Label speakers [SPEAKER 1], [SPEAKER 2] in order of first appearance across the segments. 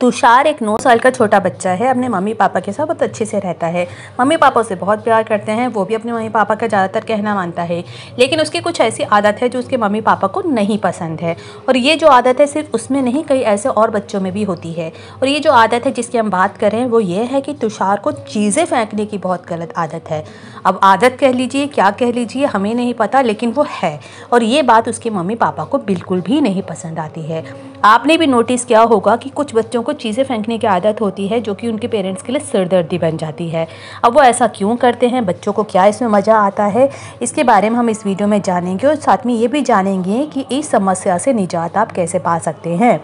[SPEAKER 1] तुषार एक 9 साल का छोटा बच्चा है। अपने मम्मी पापा के साथ बहुत अच्छे से रहता है। मम्मी पापा उसे बहुत प्यार करते हैं। वो भी अपने मम्मी पापा का ज़्यादातर कहना मानता है, लेकिन उसकी कुछ ऐसी आदत है जो उसके मम्मी पापा को नहीं पसंद है। और ये जो आदत है सिर्फ उसमें नहीं, कई ऐसे और बच्चों में भी होती है। और ये जो आदत है जिसकी हम बात करें वो ये है कि तुषार को चीज़ें फेंकने की बहुत गलत आदत है। अब आदत कह लीजिए, क्या कह लीजिए, हमें नहीं पता, लेकिन वो है। और ये बात उसके मम्मी पापा को बिल्कुल भी नहीं पसंद आती है। आपने भी नोटिस किया होगा कि कुछ बच्चों को चीज़ें फेंकने की आदत होती है जो कि उनके पेरेंट्स के लिए सिरदर्दी बन जाती है। अब वो ऐसा क्यों करते हैं, बच्चों को क्या इसमें मज़ा आता है, इसके बारे में हम इस वीडियो में जानेंगे। और साथ में ये भी जानेंगे कि इस समस्या से निजात आप कैसे पा सकते हैं।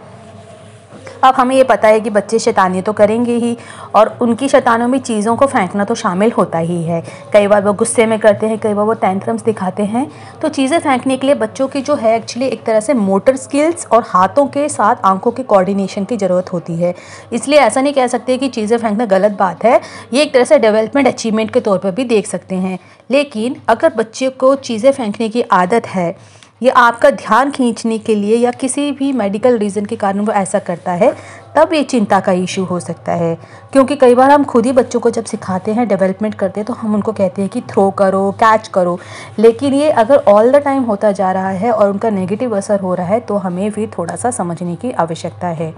[SPEAKER 1] अब हमें ये पता है कि बच्चे शैतानी तो करेंगे ही, और उनकी शैतानियों में चीज़ों को फेंकना तो शामिल होता ही है। कई बार वो गुस्से में करते हैं, कई बार वो टेंट्रम्स दिखाते हैं। तो चीज़ें फेंकने के लिए बच्चों की जो है एक्चुअली एक तरह से मोटर स्किल्स और हाथों के साथ आंखों के कोऑर्डिनेशन की ज़रूरत होती है। इसलिए ऐसा नहीं कह सकते कि चीज़ें फेंकना गलत बात है। ये एक तरह से डेवलपमेंट अचीवमेंट के तौर पर भी देख सकते हैं। लेकिन अगर बच्चे को चीज़ें फेंकने की आदत है, ये आपका ध्यान खींचने के लिए या किसी भी मेडिकल रीज़न के कारण वो ऐसा करता है, तब ये चिंता का इशू हो सकता है। क्योंकि कई बार हम खुद ही बच्चों को जब सिखाते हैं, डेवलपमेंट करते हैं, तो हम उनको कहते हैं कि थ्रो करो, कैच करो। लेकिन ये अगर ऑल द टाइम होता जा रहा है और उनका नेगेटिव असर हो रहा है, तो हमें फिर थोड़ा सा समझने की आवश्यकता है।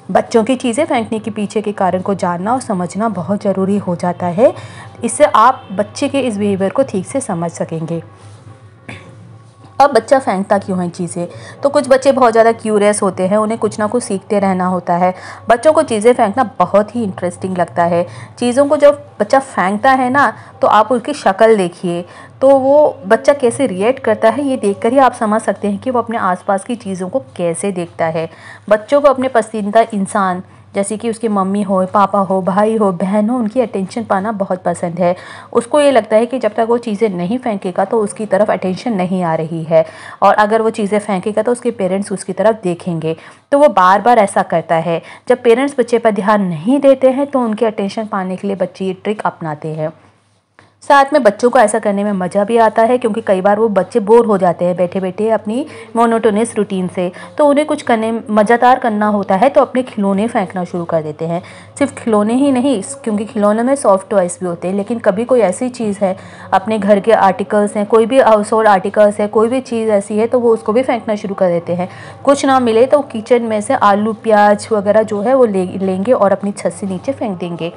[SPEAKER 1] बच्चों की चीज़ें फेंकने के पीछे के कारण को जानना और समझना बहुत ज़रूरी हो जाता है। इससे आप बच्चे के इस बिहेवियर को ठीक से समझ सकेंगे। अब बच्चा फेंकता क्यों है चीज़ें, तो कुछ बच्चे बहुत ज़्यादा क्यूरियस होते हैं, उन्हें कुछ ना कुछ सीखते रहना होता है। बच्चों को चीज़ें फेंकना बहुत ही इंटरेस्टिंग लगता है। चीज़ों को जब बच्चा फेंकता है ना, तो आप उसकी शक्ल देखिए, तो वो बच्चा कैसे रिएक्ट करता है, ये देखकर ही आप समझ सकते हैं कि वो अपने आसपास की चीज़ों को कैसे देखता है। बच्चों को अपने पसंदीदा इंसान जैसे कि उसकी मम्मी हो, पापा हो, भाई हो, बहन हो, उनकी अटेंशन पाना बहुत पसंद है। उसको ये लगता है कि जब तक वो चीज़ें नहीं फेंकेगा तो उसकी तरफ अटेंशन नहीं आ रही है, और अगर वो चीज़ें फेंकेगा तो उसके पेरेंट्स उसकी तरफ देखेंगे। तो वो बार बार ऐसा करता है। जब पेरेंट्स बच्चे पर ध्यान नहीं देते हैं तो उनके अटेंशन पाने के लिए बच्चे ये ट्रिक अपनाते हैं। साथ में बच्चों को ऐसा करने में मज़ा भी आता है, क्योंकि कई बार वो बच्चे बोर हो जाते हैं बैठे बैठे अपनी मोनोटोनस रूटीन से, तो उन्हें कुछ करने मज़ेदार करना होता है, तो अपने खिलौने फेंकना शुरू कर देते हैं। सिर्फ खिलौने ही नहीं, क्योंकि खिलौने में सॉफ्ट टॉयस भी होते हैं, लेकिन कभी कोई ऐसी चीज़ है, अपने घर के आर्टिकल्स हैं, कोई भी हाउस होल्ड आर्टिकल्स है, कोई भी चीज़ ऐसी है, तो वो उसको भी फेंकना शुरू कर देते हैं। कुछ ना मिले तो किचन में से आलू प्याज वगैरह जो है वो लेंगे और अपनी छत से नीचे फेंक देंगे।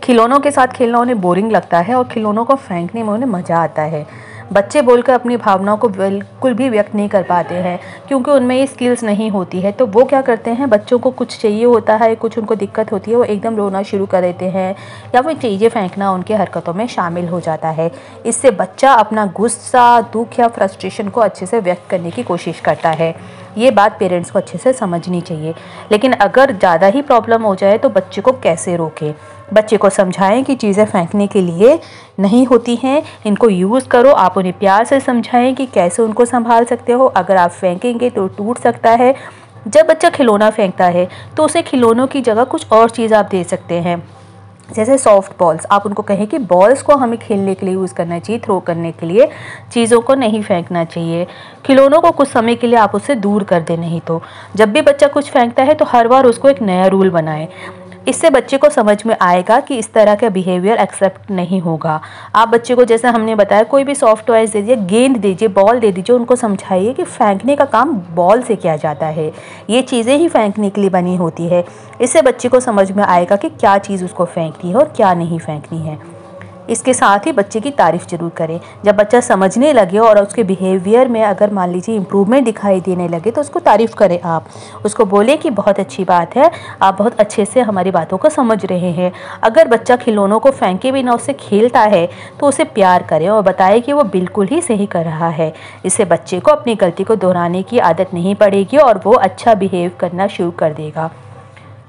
[SPEAKER 1] खिलौनों के साथ खेलना उन्हें बोरिंग लगता है और खिलौनों को फेंकने में उन्हें मज़ा आता है। बच्चे बोलकर अपनी भावनाओं को बिल्कुल भी व्यक्त नहीं कर पाते हैं, क्योंकि उनमें ये स्किल्स नहीं होती है। तो वो क्या करते हैं, बच्चों को कुछ चाहिए होता है, कुछ उनको दिक्कत होती है, वो एकदम रोना शुरू कर देते हैं, या फिर चीज़ें फेंकना उनकी हरकतों में शामिल हो जाता है। इससे बच्चा अपना गुस्सा, दुख या फ्रस्ट्रेशन को अच्छे से व्यक्त करने की कोशिश करता है। ये बात पेरेंट्स को अच्छे से समझनी चाहिए। लेकिन अगर ज़्यादा ही प्रॉब्लम हो जाए तो बच्चे को कैसे रोकें। बच्चे को समझाएं कि चीज़ें फेंकने के लिए नहीं होती हैं, इनको यूज़ करो। आप उन्हें प्यार से समझाएं कि कैसे उनको संभाल सकते हो। अगर आप फेंकेंगे तो टूट सकता है। जब बच्चा खिलौना फेंकता है तो उसे खिलौनों की जगह कुछ और चीज़ आप दे सकते हैं, जैसे सॉफ्ट बॉल्स। आप उनको कहें कि बॉल्स को हमें खेलने के लिए यूज़ करना चाहिए, थ्रो करने के लिए, चीज़ों को नहीं फेंकना चाहिए। खिलौनों को कुछ समय के लिए आप उससे दूर कर दें। नहीं तो जब भी बच्चा कुछ फेंकता है तो हर बार उसको एक नया रूल बनाएं। इससे बच्चे को समझ में आएगा कि इस तरह का बिहेवियर एक्सेप्ट नहीं होगा। आप बच्चे को, जैसे हमने बताया, कोई भी सॉफ्ट टॉयज दे दीजिए, गेंद दीजिए, बॉल दे दीजिए, उनको समझाइए कि फेंकने का काम बॉल से किया जाता है, ये चीज़ें ही फेंकने के लिए बनी होती है। इससे बच्चे को समझ में आएगा कि क्या चीज़ उसको फेंकनी है और क्या नहीं फेंकनी है। इसके साथ ही बच्चे की तारीफ़ ज़रूर करें। जब बच्चा समझने लगे और उसके बिहेवियर में अगर मान लीजिए इम्प्रूवमेंट दिखाई देने लगे तो उसको तारीफ़ करें। आप उसको बोलें कि बहुत अच्छी बात है, आप बहुत अच्छे से हमारी बातों को समझ रहे हैं। अगर बच्चा खिलौनों को फेंके बिना उससे खेलता है तो उसे प्यार करें और बताएं कि वो बिल्कुल ही सही कर रहा है। इससे बच्चे को अपनी गलती को दोहराने की आदत नहीं पड़ेगी और वो अच्छा बिहेव करना शुरू कर देगा।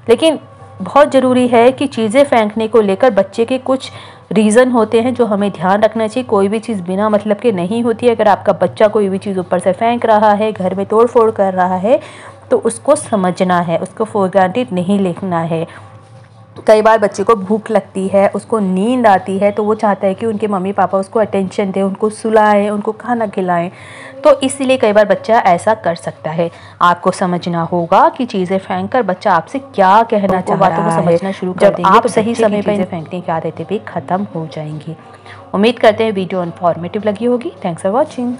[SPEAKER 1] लेकिन बहुत ज़रूरी है कि चीज़ें फेंकने को लेकर बच्चे के कुछ रीज़न होते हैं जो हमें ध्यान रखना चाहिए। कोई भी चीज़ बिना मतलब के नहीं होती है। अगर आपका बच्चा कोई भी चीज़ ऊपर से फेंक रहा है, घर में तोड़ फोड़ कर रहा है, तो उसको समझना है, उसको फॉर ग्रांटेड नहीं लेना है। कई बार बच्चे को भूख लगती है, उसको नींद आती है, तो वो चाहता है कि उनके मम्मी पापा उसको अटेंशन दें, उनको सुलाएं, उनको खाना खिलाएं। तो इसीलिए कई बार बच्चा ऐसा कर सकता है। आपको समझना होगा कि चीज़ें फेंक कर बच्चा आपसे क्या कहना चाह रहा है। बातों को समझना शुरू कर देंगे, जब आप सही समय पर चीज़ें फेंकने की आदतें भी ख़त्म हो जाएंगी। उम्मीद करते हैं वीडियो इन्फॉर्मेटिव लगी होगी। Thanks for watching.